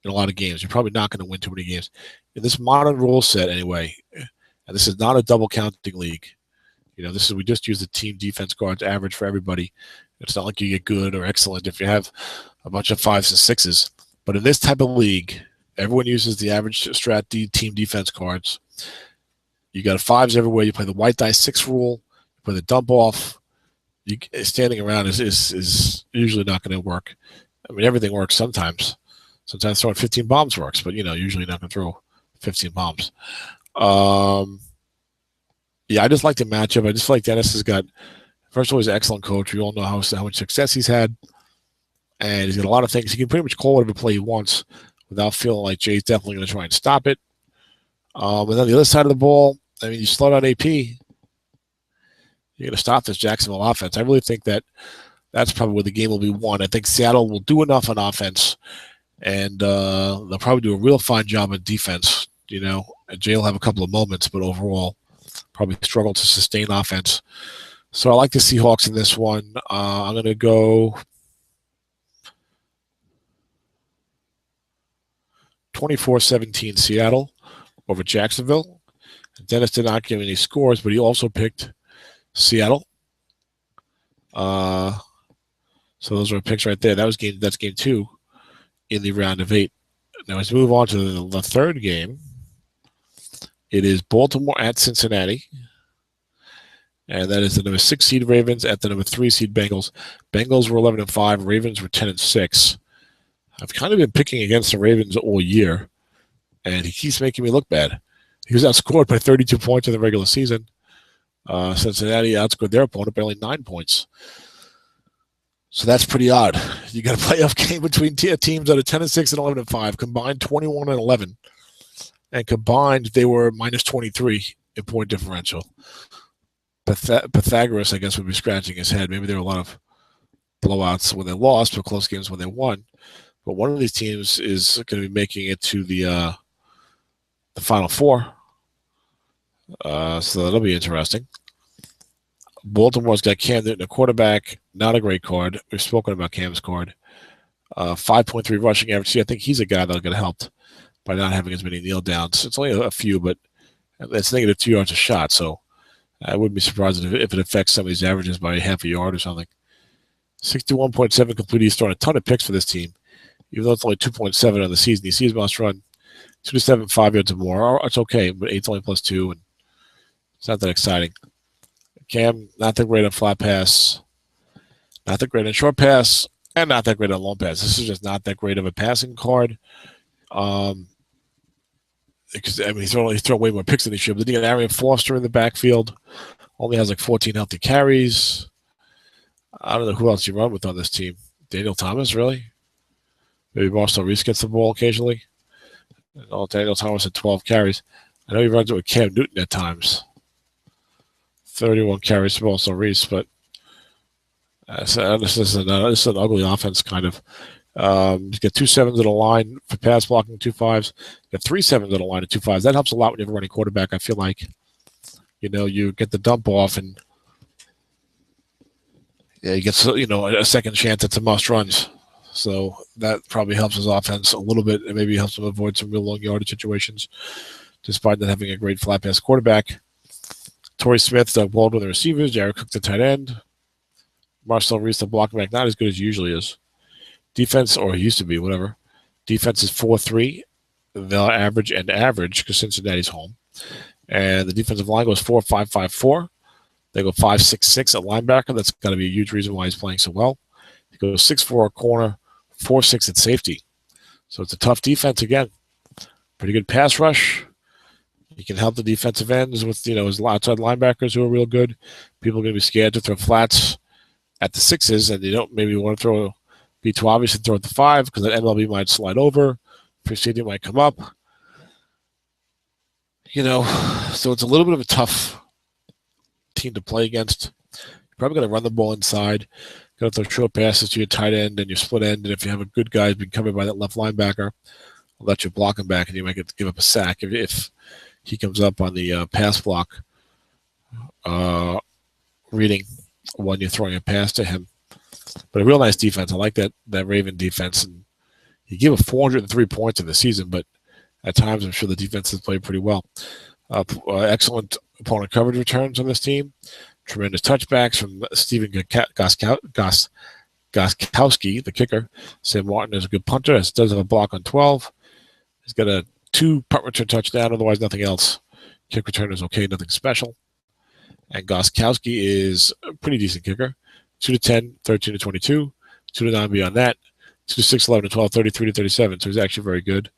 in a lot of games. You're probably not going to win too many games. In this modern rule set, anyway, and this is not a double counting league. This is we just use the team defense cards average for everybody. It's not like you get good or excellent if you have a bunch of 5s and 6s. But in this type of league, everyone uses the average strat team defense cards. You got 5s everywhere. You play the white die 6 rule. You play the dump off. Standing around is usually not going to work. I mean, everything works sometimes. Sometimes throwing 15 bombs works, but usually not going to throw 15 bombs. Yeah, I just like the matchup. I just feel like Dennis has got, first of all, he's an excellent coach. We all know how much success he's had. And he's got a lot of things. He can pretty much call whatever play he wants without feeling like Jay's definitely going to try and stop it. And then the other side of the ball, I mean, you slow down AP, you're going to stop this Jacksonville offense. I really think that's probably where the game will be won. I think Seattle will do enough on offense, and they'll probably do a real fine job on defense. And Jay will have a couple of moments, but overall, probably struggle to sustain offense. So I like the Seahawks in this one. I'm going to go 24-17 Seattle over Jacksonville. Dennis did not give any scores, but he also picked Seattle. So those are picks right there. That's game 2 in the round of 8. Now let's move on to the third game. It is Baltimore at Cincinnati. And that is the number 6 seed Ravens at the number 3 seed Bengals. Bengals were 11-5. Ravens were 10-6. I've kind of been picking against the Ravens all year, and he keeps making me look bad. He was outscored by 32 points in the regular season. Cincinnati outscored their opponent by only 9 points. So that's pretty odd. You got a playoff game between teams that are 10-6 and 11-5, combined 21-11, and combined they were minus 23 in point differential. Pythagoras, I guess, would be scratching his head. Maybe there were a lot of blowouts when they lost, but close games when they won. But one of these teams is going to be making it to the Final Four. So that'll be interesting. Baltimore's got Cam Newton, a quarterback, not a great card. We've spoken about Cam's card. 5.3 rushing average. See, I think he's a guy that'll get helped by not having as many kneel downs. It's only a few, but it's negative 2 yards a shot. So I wouldn't be surprised if it affects some of these averages by half a yard or something. 61.7 complete. He's throwing a ton of picks for this team, even though it's only 2.7 on the season. He sees must run 2 to 7, 5 yards or more. It's okay, but 8's only +2, and it's not that exciting. Cam, not that great on flat pass, not that great on short pass, and not that great on long pass. This is just not that great of a passing card. Because he's throwing way more picks than he should. But then you got Arian Foster in the backfield, only has like 14 healthy carries. I don't know who else you run with on this team. Daniel Thomas, really? Maybe Marcel Reese gets the ball occasionally. Daniel Thomas had 12 carries. I know he runs it with Cam Newton at times. 31 carries for Marcel Reese, but this is an ugly offense, kind of. He's got 2 7s at the line for pass blocking, 2 5s. Got 3 7s at the line and 2 5s. That helps a lot when you have a running quarterback. I feel like, you get the dump off and he gets a second chance at some must runs. So that probably helps his offense a little bit, and maybe helps him avoid some real long yardage situations, despite not having a great flat pass quarterback. Torrey Smith, Doug Baldwin, the receivers. Jared Cook, the tight end. Marcel Reese, the blocking back, not as good as he usually is. Defense, or he used to be, whatever. Defense is 4-3. They'll average and average because Cincinnati's home. And the defensive line goes 4-5-5-4. They go 5-6-6 at linebacker. That's got to be a huge reason why he's playing so well. He goes 6-4 at corner, 4-6 at safety. So it's a tough defense again. Pretty good pass rush. He can help the defensive ends with his outside linebackers who are real good. People are going to be scared to throw flats at the 6s, and they don't maybe want to be too obvious and throw at the 5 because that MLB might slide over. Preceding might come up. So it's a little bit of a tough team to play against. You're probably going to run the ball inside. Got to throw short passes to your tight end and your split end, and if you have a good guy being covered by that left linebacker, I'll let you block him back, and you might get to give up a sack if he comes up on the pass block reading when you're throwing a pass to him. But a real nice defense. I like that Raven defense. And he gave up 403 points in the season, but at times I'm sure the defense has played pretty well. Excellent opponent coverage returns on this team. Tremendous touchbacks from Steven Gostkowski, the kicker. Sam Martin is a good punter. Does have a block on 12. He's got a 2 punt return touchdown. Otherwise, nothing else. Kick return is okay. Nothing special. And Gostkowski is a pretty decent kicker. 2 to 10, 13 to 22. 2 to 9 beyond that. 2 to 6, 11 to 12, 33 to 37. So he's actually very good.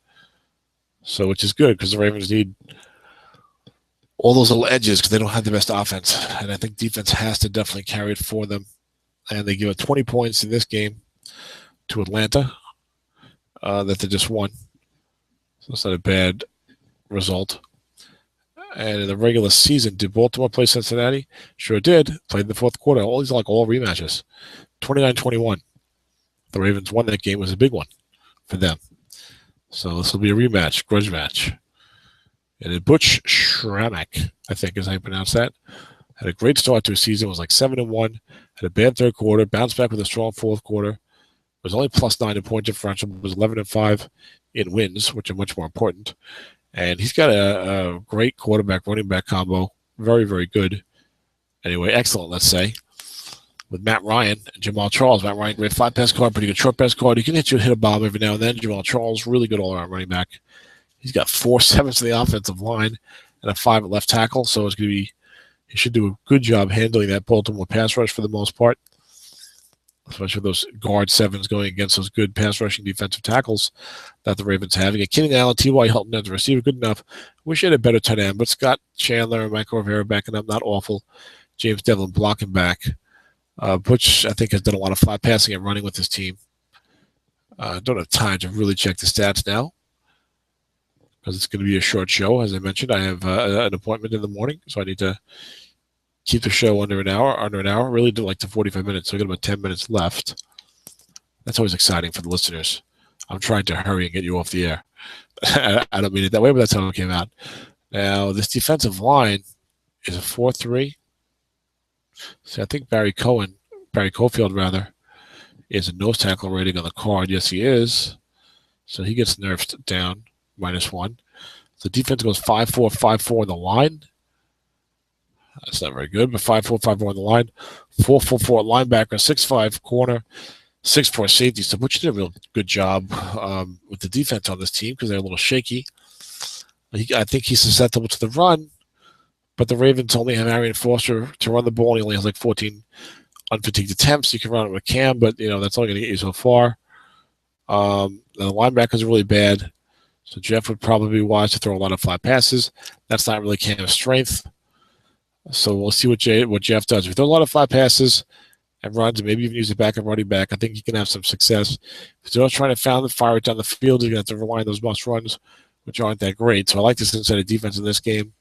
So which is good because the Ravens need all those little edges because they don't have the best offense. And I think defense has to definitely carry it for them. And they give up 20 points in this game. to Atlanta that they just won. So it's not a bad result. And in the regular season, did Baltimore play Cincinnati? Sure did. Played in the fourth quarter. All these are like all rematches. 29-21. The Ravens won that game. It was a big one for them. So this will be a rematch, grudge match. And then Butch Schramek, I think is how you pronounce that, had a great start to his season. Was like 7-1. Had a bad third quarter. Bounced back with a strong fourth quarter. Was only +9 in point differential. Was 11-5 in wins, which are much more important. And he's got a great quarterback running back combo. Very, very good. Anyway, excellent, let's say. With Matt Ryan and Jamal Charles. Matt Ryan, great flat pass card, pretty good short pass card. He can hit a bomb every now and then. Jamal Charles, really good all-around running back. He's got 4 7s to the offensive line and a 5 at left tackle. So it's going to be, he should do a good job handling that Baltimore pass rush for the most part, especially those guard 7s going against those good pass rushing defensive tackles that the Ravens have. You got Keenan Allen, T.Y. Hilton as a receiver, good enough. Wish he had a better tight end, but Scott Chandler and Michael Rivera backing up, not awful. James Devlin blocking back. Butch, I think, has done a lot of flat passing and running with his team. Don't have time to really check the stats now because it's going to be a short show. As I mentioned, I have an appointment in the morning, so I need to keep the show under an hour. Really do like to 45 minutes, so I got about 10 minutes left. That's always exciting for the listeners. I'm trying to hurry and get you off the air. I don't mean it that way, but that's how it came out. Now, this defensive line is a 4-3. So I think Barry Cofield rather, is a nose tackle rating on the card. Yes, he is. So he gets nerfed down, -1. The defense goes 5-4, 5-4 on the line. That's not very good, but 5-4, 5-4 on the line. 4-4-4 linebacker, 6-5 corner, 6-4 safety. So Butch did a real good job with the defense on this team because they're a little shaky. I think he's susceptible to the run, but the Ravens only have Arian Foster to run the ball. He only has like 14 unfatigued attempts. You can run it with Cam, but that's only going to get you so far. The linebackers are really bad, so Jeff would probably be wise to throw a lot of flat passes. That's not really Cam's strength. So we'll see what Jeff does. If he throws a lot of flat passes and runs, and maybe even use a backup running back, I think he can have some success. If they're not trying to fire it down the field, you're going to have to rely on those must runs, which aren't that great. So I like the Cincinnati defense in this game.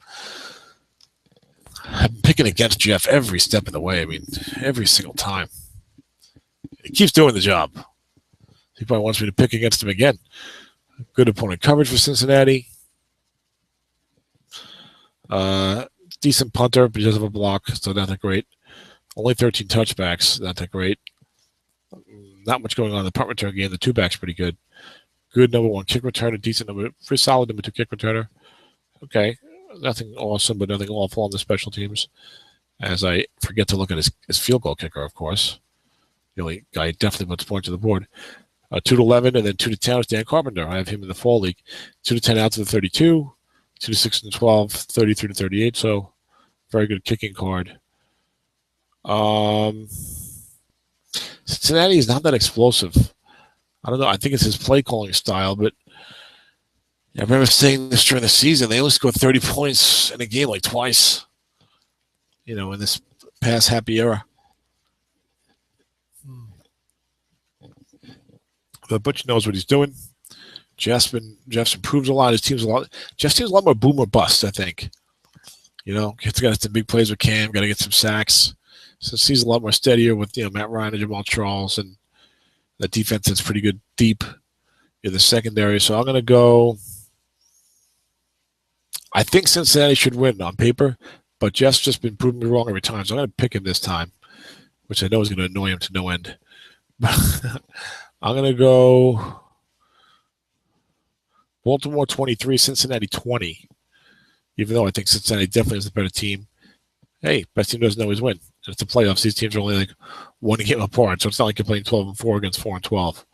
I'm picking against Jeff every step of the way. I mean, every single time. He keeps doing the job. He probably wants me to pick against him again. Good opponent coverage for Cincinnati. Decent punter, but he doesn't have a block, so not that great. Only 13 touchbacks, not that great. Not much going on in the punt return game. The two backs pretty good. Good number 1 kick returner, decent pretty solid number 2 kick returner. Okay, nothing awesome, but nothing awful on the special teams. As I forget to look at his field goal kicker, of course. The only guy definitely puts points to the board. 2-11 and then 2-10 is Dan Carpenter. I have him in the fall league. 2-10 out to the 32. 2-6 and 12, 33-38. So very good kicking card. Cincinnati is not that explosive. I don't know. I think it's his play calling style, but I remember saying this during the season. They only scored 30 points in a game like twice, in this past happy era. But Butch knows what he's doing. Jeff's improved a lot. His team's a lot. Jeff's team's a lot more boom or bust, I think. He's got some big plays with Cam. Got to get some sacks. So he's a lot more steadier with Matt Ryan and Jamal Charles, and the defense is pretty good deep in the secondary. So I'm going to go. I think Cincinnati should win on paper, but Jeff's just been proving me wrong every time. So I'm going to pick him this time, which I know is going to annoy him to no end. I'm going to go Baltimore 23, Cincinnati 20. Even though I think Cincinnati definitely is the better team. Hey, best team doesn't always win. And it's the playoffs. These teams are only like one game apart, so it's not like you're playing 12-4 against 4-12.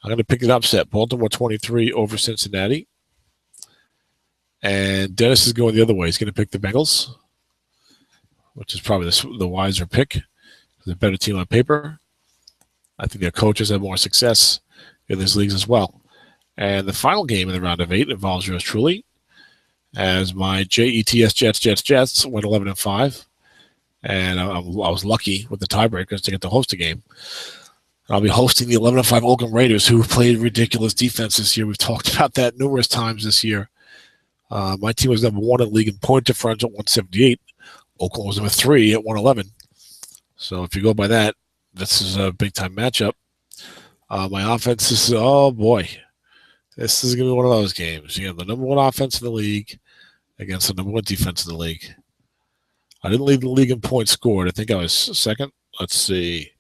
I'm going to pick an upset. Baltimore 23 over Cincinnati. And Dennis is going the other way. He's going to pick the Bengals, which is probably the wiser pick. The better team on paper. I think their coaches have more success in these leagues as well. And the final game in the round of 8 involves yours truly, as my Jets went 11-5. And I was lucky with the tiebreakers to get to host a game. I'll be hosting the 11-5 Oakland Raiders, who played ridiculous defense this year. We've talked about that numerous times this year. My team was number 1 in the league in point differential, 178. Oakland was number 3 at 111. So if you go by that, this is a big-time matchup. My offense is, oh boy, this is going to be one of those games. You have the number 1 offense in the league against the number 1 defense in the league. I didn't lead the league in points scored. I think I was second. Let's see.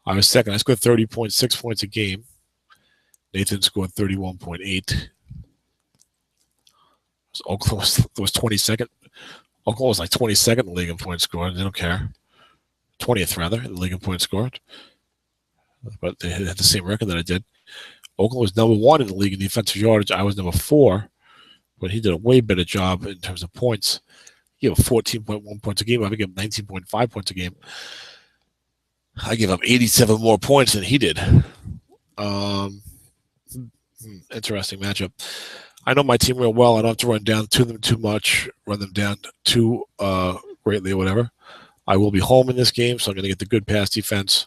I was second. I scored 30.6 points a game. Nathan scored 31.8. Oakland was 22nd. Oakland was like 22nd in the league in points scored. They don't care. 20th, rather, in the league in points scored. But they had the same record that I did. Oakland was number 1 in the league in defensive yardage. I was number 4, but he did a way better job in terms of points. He gave 14.1 points a game. I gave him 19.5 points a game. I gave up 87 more points than he did. Interesting matchup. I know my team real well. I don't have to run down to them too much, run them down too greatly or whatever. I will be home in this game, so I'm going to get the good pass defense.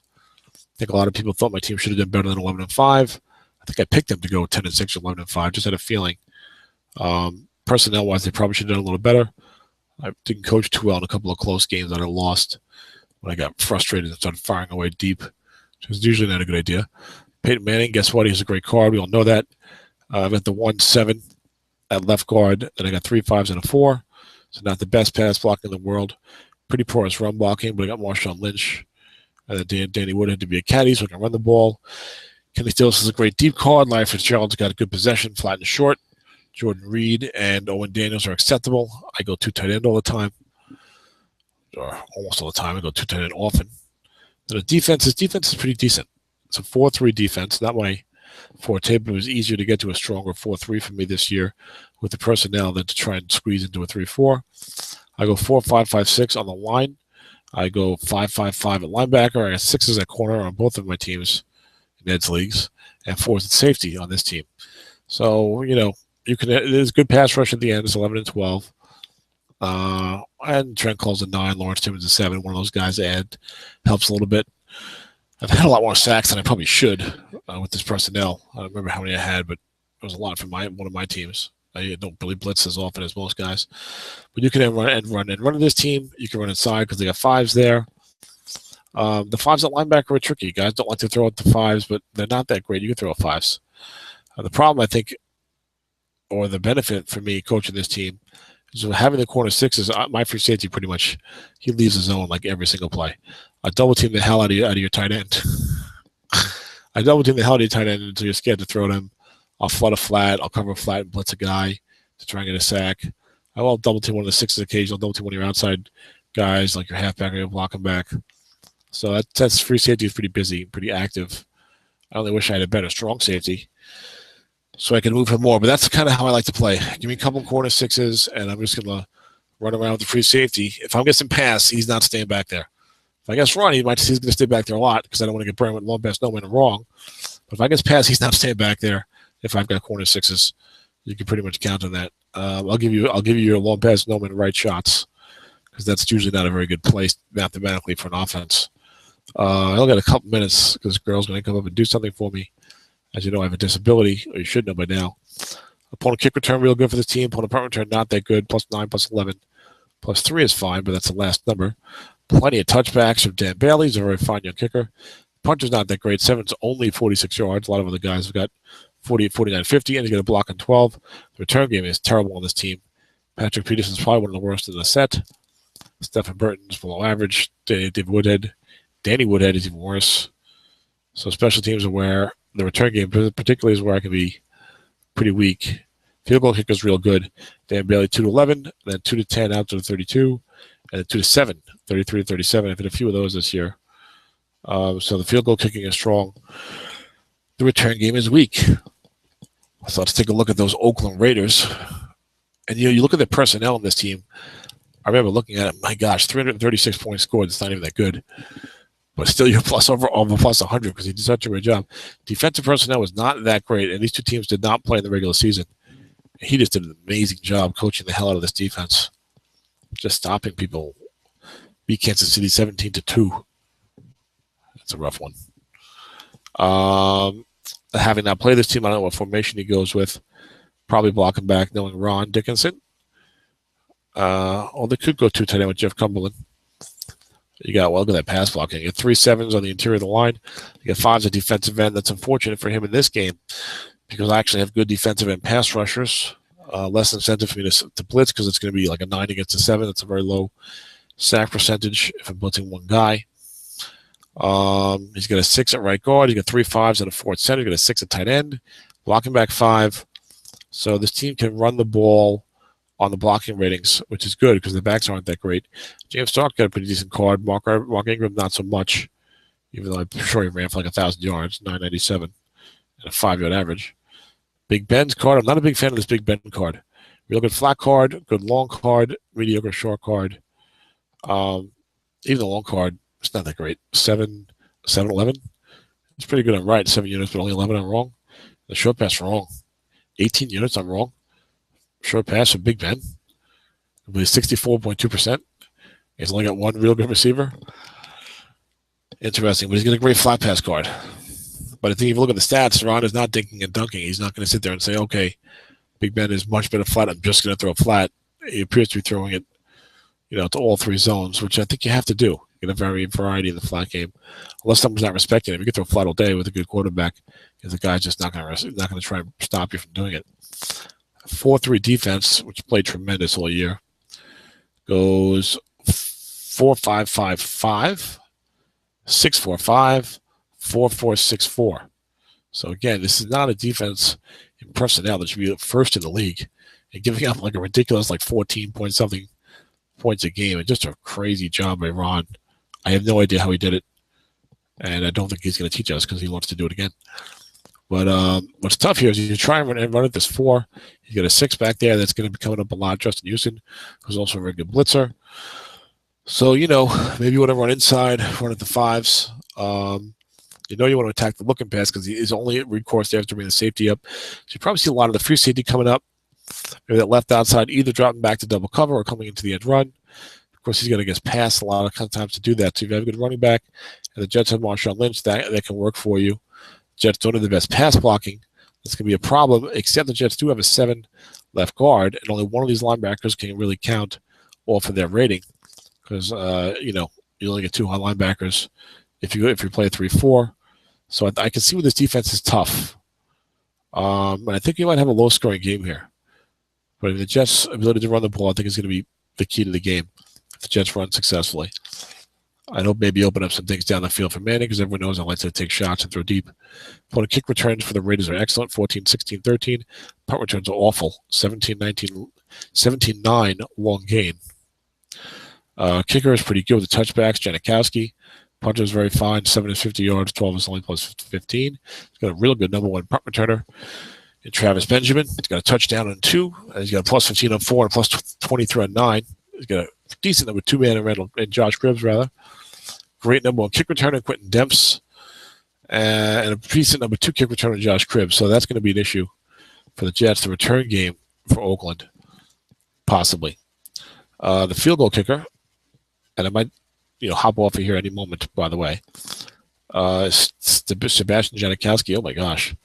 I think a lot of people thought my team should have done better than 11-5. I think I picked them to go 10-6 or 11-5. Just had a feeling. Personnel-wise, they probably should have done a little better. I didn't coach too well in a couple of close games that I lost when I got frustrated and started firing away deep, which is usually not a good idea. Peyton Manning, guess what? He has a great card. We all know that. I've got the 1-7 at left guard. Then I got 3 5s and a 4. So not the best pass blocking in the world. Pretty porous run blocking, but I got Marshawn Lynch. And then Danny Woodhead to be a caddy so I can run the ball. Kenny Stills is a great deep card. Larry Fitzgerald's got a good possession, flat and short. Jordan Reed and Owen Daniels are acceptable. I go 2 tight end all the time. Or almost all the time. I go 2 tight end often. And the defense is pretty decent. It's a 4-3 defense. Not my forte, but it was easier to get to a stronger 4-3 for me this year with the personnel than to try and squeeze into a 3-4. I go 4-5-5-6 on the line. I go 5-5-5 at linebacker. I got 6s at corner on both of my teams in Ed's leagues, and 4s at safety on this team. So, you know, there's good pass rush at the end. It's 11-12. And Trent Cole's a 9, Lawrence Timmons a 7. One of those guys Ed helps a little bit. I've had a lot more sacks than I probably should with this personnel. I don't remember how many I had, but it was a lot for one of my teams. I don't really blitz as often as most guys. But you can run this team. You can run inside because they got 5s there. The 5s at linebacker are tricky. Guys don't like to throw out the 5s, but they're not that great. You can throw out 5s. The problem, I think, or the benefit for me coaching this team is having the corner 6s. My free safety pretty much, he leaves the zone like every single play. I double team the hell out of your tight end. I double team the hell out of your tight end until you're scared to throw them. I'll flood a flat. I'll cover a flat and blitz a guy to try and get a sack. I will double team one of the 6s occasionally. I'll double team one of your outside guys like your halfback or your blocking back. So that's free safety is pretty busy, pretty active. I only wish I had a better strong safety so I can move him more. But that's kind of how I like to play. Give me a couple corner 6s, and I'm just going to run around with the free safety. If I'm getting pass, he's not staying back there. If I guess run, he's going to stay back there a lot because I don't want to get burned with long pass, no man, wrong. But if I guess pass, he's not staying back there. If I've got corner 6s, you can pretty much count on that. I'll give you your long pass, no man, right shots because that's usually not a very good place mathematically for an offense. I only got a couple minutes because this girl's going to come up and do something for me. As you know, I have a disability, or you should know by now. Opponent kick return real good for this team. Opponent punt return not that good. +9, +11, +3 is fine, but that's the last number. Plenty of touchbacks from Dan Bailey. He's a very fine young kicker. Punter's not that great. 7's only 46 yards. A lot of other guys have got 40, 49, 50, and he's got a block on 12. The return game is terrible on this team. Patrick Peterson's probably one of the worst in the set. Stephen Burton's below average. Danny Woodhead is even worse. So special teams are where the return game particularly is where I can be pretty weak. Field goal kicker's real good. Dan Bailey 2-11, then 2-10 out to the 32, and then 2-7, 33-37. I've hit a few of those this year. So the field goal kicking is strong. The return game is weak. So let's take a look at those Oakland Raiders. And you look at the personnel in this team. I remember looking at it. My gosh, 336 points scored. It's not even that good. But still, you're over plus 100 because he did such a great job. Defensive personnel was not that great, and these two teams did not play in the regular season. He just did an amazing job coaching the hell out of this defense, just stopping people. Beat Kansas City 17-2. That's a rough one. Having not played this team, I don't know what formation he goes with. Probably blocking back, knowing Ron Dickinson. Or they could go 2 tight end with Jeff Cumberland. You got, well, look at that pass blocking. You got 3 7s on the interior of the line. You got 5s at defensive end. That's unfortunate for him in this game because I actually have good defensive end pass rushers. Less incentive for me to blitz because it's going to be like a 9 against a 7. That's a very low sack percentage if I'm blitzing one guy. He's got a 6 at right guard. He's got 3 5s and a 4 at center. He's got a 6 at tight end. Blocking back 5. So this team can run the ball on the blocking ratings, which is good because the backs aren't that great. James Stark got a pretty decent card. Mark Ingram, not so much, even though I'm sure he ran for like 1,000 yards, 997, and a 5-yard average. Big Ben's card, I'm not a big fan of this Big Ben card. Real good flat card, good long card, mediocre short card. Even the long card, it's not that great. 7, 11. It's pretty good on right, 7 units, but only 11 on wrong. The short pass wrong. 18 units on wrong. Short pass for Big Ben. With 64.2%. He's only got 1 real good receiver. Interesting, but he's got a great flat pass card. But I think if you look at the stats, Ron is not dinking and dunking. He's not going to sit there and say, okay, Big Ben is much better flat. I'm just going to throw flat. He appears to be throwing it, to all 3 zones, which I think you have to do. Get a variety in the flat game. Unless someone's not respecting him, you can throw flat all day with a good quarterback. If the guy's just not going to try and stop you from doing it. 4-3 defense, which played tremendous all year, goes 4-5-5-5, 6-4-5, 4-4-6-4. So again, this is not a defense in personnel that should be first in the league, and giving up like a ridiculous 14 point something points a game. And just a crazy job by Ron. I have no idea how he did it, and I don't think he's going to teach us because he wants to do it again. But what's tough here is you try and run at this 4. You got a 6 back there that's going to be coming up a lot. Justin Houston, who's also a very good blitzer. So, maybe you want to run inside, run at the 5s. You want to attack the looking pass because his only recourse there is to bring the safety up. So you probably see a lot of the free safety coming up. Maybe that left outside either dropping back to double cover or coming into the edge run. Of course, he's going to get past a lot of times to do that. So if you have a good running back and the Jets have Marshawn Lynch, that can work for you. Jets don't have the best pass blocking. That's going to be a problem, except the Jets do have a 7 left guard, and only one of these linebackers can really count off of their rating because, you only get 2 high linebackers if you play a 3-4. So I can see where this defense is tough. And I think you might have a low-scoring game here. But the Jets' ability to run the ball, I think, is going to be the key to the game if the Jets run successfully. I hope maybe open up some things down the field for Manning because everyone knows I like to take shots and throw deep. Opponent kick returns for the Raiders are excellent, 14, 16, 13. Punt returns are awful, 17, 19, 17, 9, long gain. Kicker is pretty good with the touchbacks, Janikowski. Punter is very fine, 7 is 50 yards, 12 is only plus 15. He's got a real good number 1 punt returner in Travis Benjamin. He's got a touchdown on 2. And he's got a plus 15 on 4 and a plus 23 on 9. He's got a decent number 2 man and Josh Cribbs, rather. Great number 1 kick returner, Quentin Demps. And a decent number 2 kick returner, Josh Cribbs. So that's going to be an issue for the Jets, the return game for Oakland, possibly. The field goal kicker, and I might hop off of here any moment, by the way. Sebastian Janikowski, oh my gosh.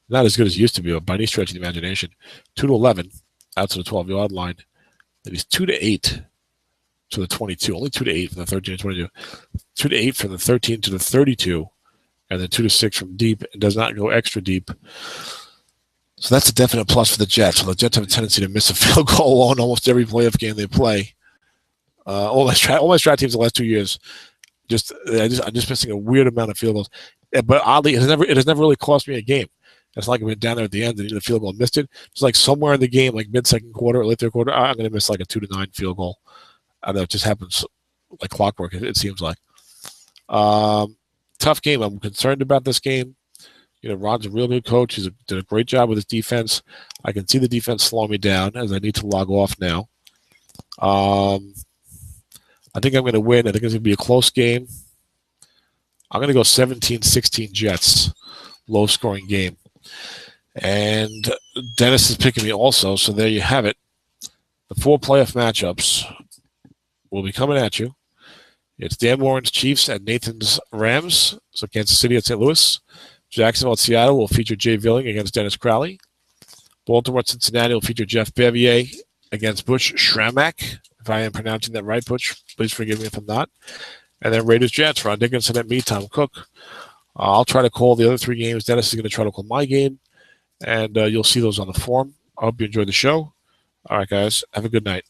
Not as good as he used to be, but by any stretch of the imagination. 2-11 out to the 12-yard line. Then he's 2-8 to the 22. Only 2-8 from the 13 to 22. 2-8 from the 13 to the 32. And then 2-6 from deep. And does not go extra deep. So that's a definite plus for the Jets. So the Jets have a tendency to miss a field goal on almost every playoff game they play. All my strat teams the last 2 years, I'm just missing a weird amount of field goals. But oddly, it has never really cost me a game. It's like I went down there at the end and the field goal and missed it. It's like somewhere in the game, like mid-second quarter or late third quarter, I'm going to miss like a 2-9 field goal. I don't know, it just happens like clockwork, it seems like. Tough game. I'm concerned about this game. Ron's a real good coach. He's did a great job with his defense. I can see the defense slowing me down as I need to log off now. I think I'm going to win. I think it's going to be a close game. I'm going to go 17-16 Jets. Low-scoring game. And Dennis is picking me also, so there you have it. The 4 playoff matchups will be coming at you. It's Dan Warren's Chiefs at Nathan's Rams. So Kansas City at St. Louis. Jacksonville at Seattle will feature Jay Villing against Dennis Crowley. Baltimore at Cincinnati will feature Jeff Bevier against Butch Schramak. If I am pronouncing that right, Butch, please forgive me if I'm not. And then Raiders-Jets, Ron Dickinson at me, Tom Cooke. I'll try to call the other 3 games. Dennis is going to try to call my game. And you'll see those on the forum. I hope you enjoyed the show. All right, guys. Have a good night.